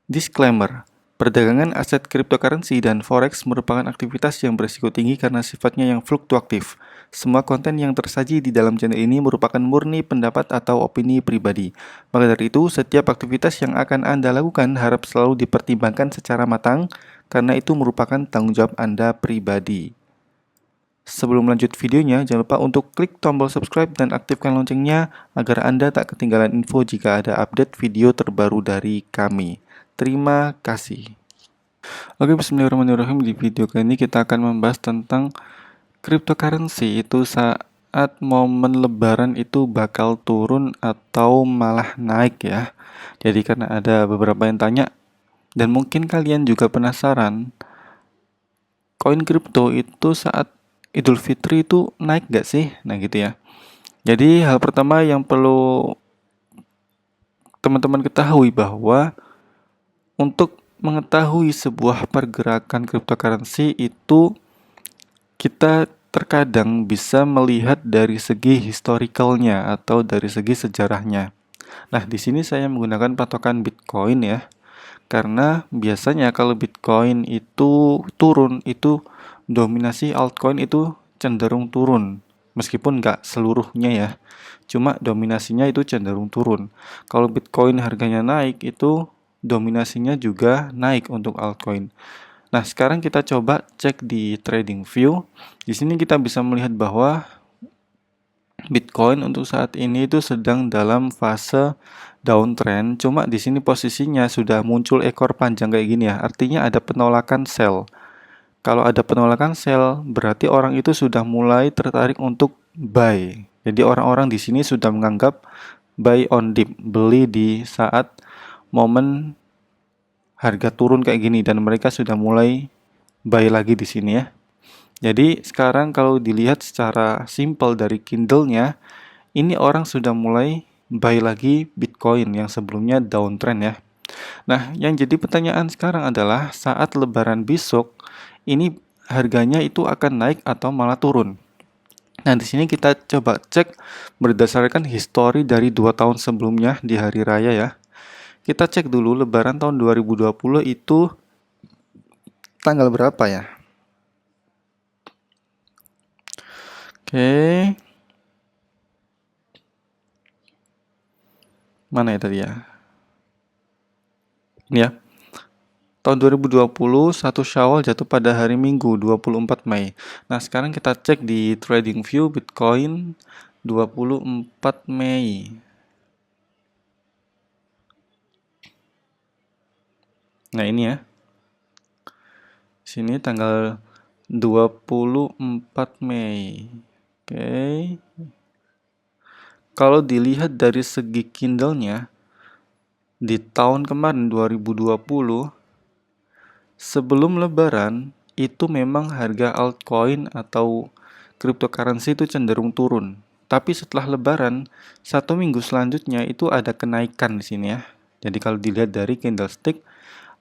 Disclaimer, perdagangan aset cryptocurrency dan forex merupakan aktivitas yang berisiko tinggi karena sifatnya yang fluktuatif. Semua konten yang tersaji di dalam channel ini merupakan murni pendapat atau opini pribadi. Maka dari itu, setiap aktivitas yang akan Anda lakukan harap selalu dipertimbangkan secara matang karena itu merupakan tanggung jawab Anda pribadi. Sebelum lanjut videonya, jangan lupa untuk klik tombol subscribe dan aktifkan loncengnya agar Anda tak ketinggalan info jika ada update video terbaru dari kami. Terima kasih. Oke, bismillahirrahmanirrahim. Di video kali ini kita akan membahas tentang cryptocurrency itu saat momen lebaran itu bakal turun atau malah naik ya. Jadi karena ada beberapa yang tanya dan mungkin kalian juga penasaran, koin kripto itu saat Idul Fitri itu naik gak sih? Nah gitu ya. Jadi hal pertama yang perlu teman-teman ketahui bahwa untuk mengetahui sebuah pergerakan cryptocurrency itu kita terkadang bisa melihat dari segi historicalnya atau dari segi sejarahnya. Nah, di sini saya menggunakan patokan Bitcoin ya. Karena biasanya kalau Bitcoin itu turun, itu dominasi altcoin itu cenderung turun. Meskipun nggak seluruhnya ya. Cuma dominasinya itu cenderung turun. Kalau Bitcoin harganya naik, itu dominasinya juga naik untuk altcoin. Nah, sekarang kita coba cek di TradingView. Di sini kita bisa melihat bahwa Bitcoin untuk saat ini itu sedang dalam fase downtrend. Cuma di sini posisinya sudah muncul ekor panjang kayak gini ya. Artinya ada penolakan sell. Kalau ada penolakan sell, berarti orang itu sudah mulai tertarik untuk buy. Jadi orang-orang di sini sudah menganggap buy on dip, beli di saat momen harga turun kayak gini dan mereka sudah mulai buy lagi di sini ya. Jadi sekarang kalau dilihat secara simpel dari Kindle-nya, ini orang sudah mulai buy lagi Bitcoin yang sebelumnya downtrend ya. Nah, yang jadi pertanyaan sekarang adalah saat lebaran besok, ini harganya itu akan naik atau malah turun. Nah, di sini kita coba cek berdasarkan histori dari 2 tahun sebelumnya di hari raya ya. Kita cek dulu lebaran tahun 2020 itu tanggal berapa ya? Oke. Mana ya tadi ya? Ini ya. Tahun 2020, 1 Syawal jatuh pada hari Minggu, 24 Mei. Nah, sekarang kita cek di TradingView Bitcoin 24 Mei. Nah, ini ya. Sini tanggal 24 Mei. Oke. Kalau dilihat dari segi Kindle-nya, di tahun kemarin 2020, sebelum lebaran, itu memang harga altcoin atau cryptocurrency itu cenderung turun. Tapi setelah lebaran, 1 minggu selanjutnya itu ada kenaikan di sini ya. Jadi kalau dilihat dari candlestick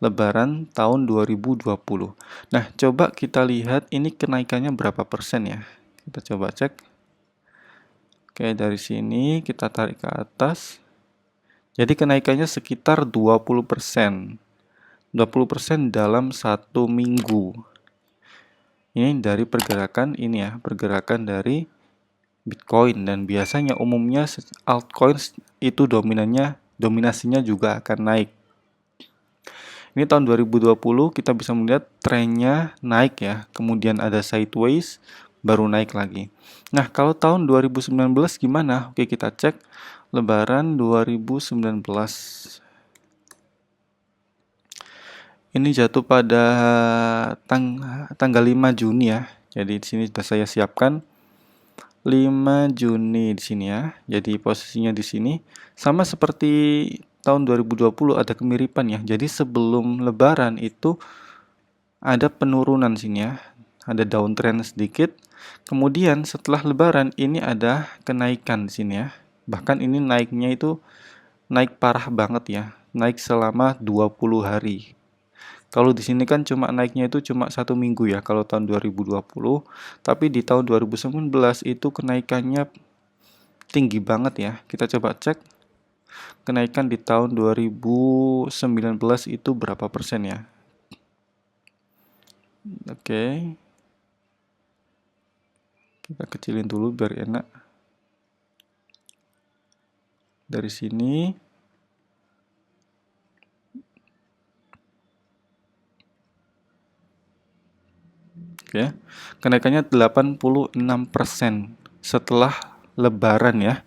lebaran tahun 2020. Nah, coba kita lihat ini kenaikannya berapa persen ya. Kita coba cek. Oke, dari sini kita tarik ke atas. Jadi kenaikannya sekitar 20%. 20% dalam 1 minggu. Ini dari pergerakan ini ya, pergerakan dari Bitcoin dan biasanya umumnya altcoins itu dominasinya juga akan naik. Ini tahun 2020 kita bisa melihat trennya naik ya, kemudian ada sideways baru naik lagi. Nah, kalau tahun 2019 gimana? Oke, kita cek lebaran 2019. Ini jatuh pada tanggal 5 Juni ya. Jadi di sini sudah saya siapkan 5 Juni di sini ya. Jadi posisinya di sini sama seperti tahun 2020 ada kemiripan ya. Jadi sebelum lebaran itu ada penurunan sini ya. Ada downtrend sedikit. Kemudian setelah lebaran ini ada kenaikan di sini ya. Bahkan ini naiknya itu naik parah banget ya. Naik selama 20 hari. Kalau di sini kan cuma naiknya itu cuma 1 minggu ya kalau tahun 2020. Tapi di tahun 2019 itu kenaikannya tinggi banget ya. Kita coba cek. kenaikan di tahun 2019 itu berapa persen ya. Oke. Kita kecilin dulu biar enak. Dari sini. Oke. Kenaikannya 86% setelah Lebaran ya.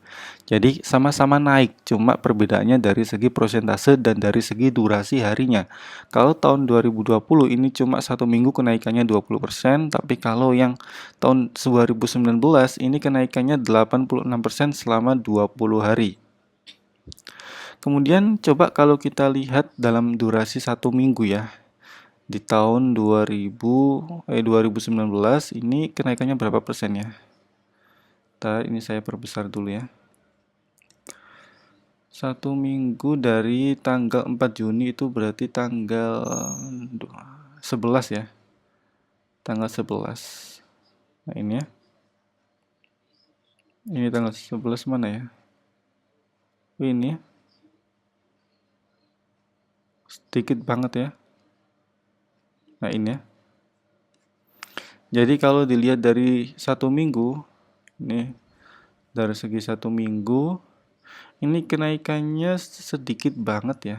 Jadi sama-sama naik, cuma perbedaannya dari segi persentase dan dari segi durasi harinya. Kalau tahun 2020 ini cuma 1 minggu kenaikannya 20%, tapi kalau yang tahun 2019 ini kenaikannya 86% selama 20 hari. Kemudian coba kalau kita lihat dalam durasi 1 minggu ya. Di tahun 2019 ini kenaikannya berapa persen ya? Ntar ini saya perbesar dulu ya. 1 minggu dari tanggal 4 Juni itu berarti tanggal 11 ya. Tanggal 11. Nah ini ya. Ini tanggal 11 mana ya? Ini ya. Sedikit banget ya. Nah ini ya. Jadi kalau dilihat dari 1 minggu, nih dari segi 1 minggu, ini kenaikannya sedikit banget ya.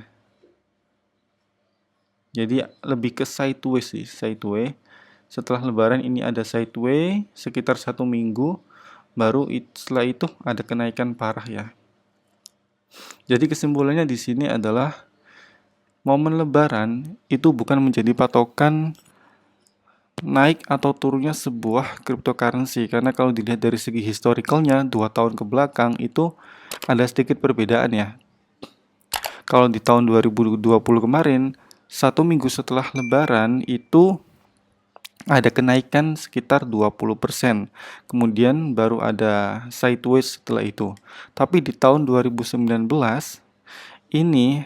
Jadi lebih ke sideways sih, sideways. Setelah Lebaran ini ada sideways sekitar 1 minggu, baru setelah itu ada kenaikan parah ya. Jadi kesimpulannya di sini adalah momen Lebaran itu bukan menjadi patokan naik atau turunnya sebuah cryptocurrency, karena kalau dilihat dari segi historicalnya 2 tahun ke belakang itu ada sedikit perbedaan ya. Kalau di tahun 2020 kemarin 1 minggu setelah Lebaran itu ada kenaikan sekitar 20%, kemudian baru ada sideways setelah itu. Tapi di tahun 2019 ini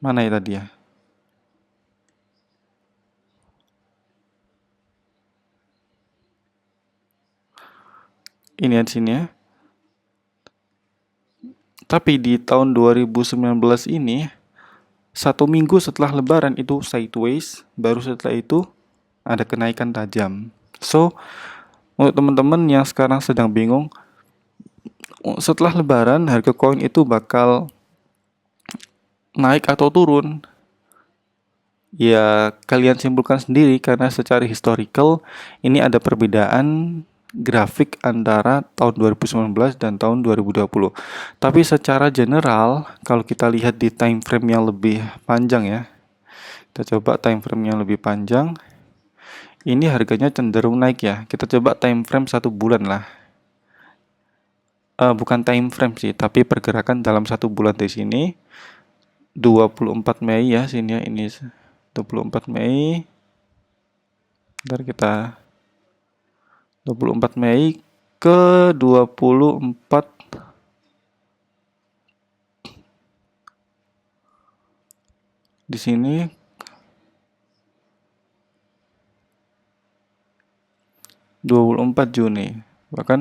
mana ya tadi ya? Ini di sini ya. Tapi di tahun 2019 ini 1 minggu setelah Lebaran itu sideways, baru setelah itu ada kenaikan tajam. So, untuk teman-teman yang sekarang sedang bingung, setelah Lebaran harga koin itu bakal naik atau turun, ya kalian simpulkan sendiri, karena secara historical ini ada perbedaan grafik antara tahun 2019 dan tahun 2020. Tapi secara general kalau kita lihat di time frame yang lebih panjang ya, kita coba time frame yang lebih panjang, ini harganya cenderung naik ya. Kita coba time frame 1 bulan lah. Bukan time frame sih, tapi pergerakan dalam 1 bulan di sini. 24 Mei ya sini ya, ini 24 Mei. Bentar kita 24 Mei ke 24 di sini 24 Juni. Bahkan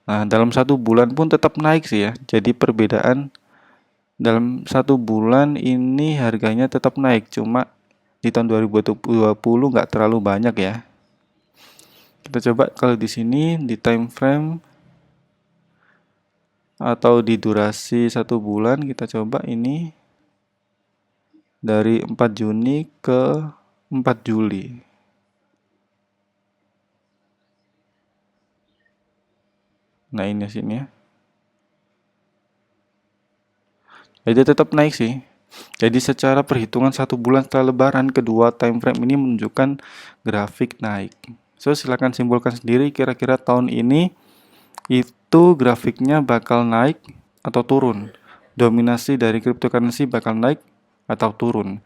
nah dalam 1 bulan pun tetap naik sih ya. Jadi perbedaan dalam 1 bulan ini harganya tetap naik, cuma di tahun 2020 nggak terlalu banyak ya. Kita coba kalau di sini di time frame atau di durasi 1 bulan, kita coba ini dari 4 Juni ke 4 Juli. Nah ini sini ya. Jadi tetap naik sih. Jadi secara perhitungan 1 bulan setelah Lebaran, kedua time frame ini menunjukkan grafik naik. So silakan simpulkan sendiri kira-kira tahun ini itu grafiknya bakal naik atau turun. Dominasi dari cryptocurrency bakal naik atau turun.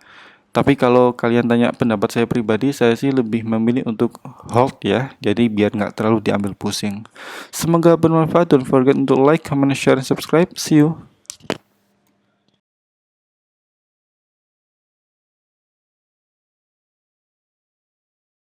Tapi kalau kalian tanya pendapat saya pribadi, saya sih lebih memilih untuk hold ya. Jadi biar nggak terlalu diambil pusing. Semoga bermanfaat. Don't forget untuk like, comment, share, and subscribe. See you.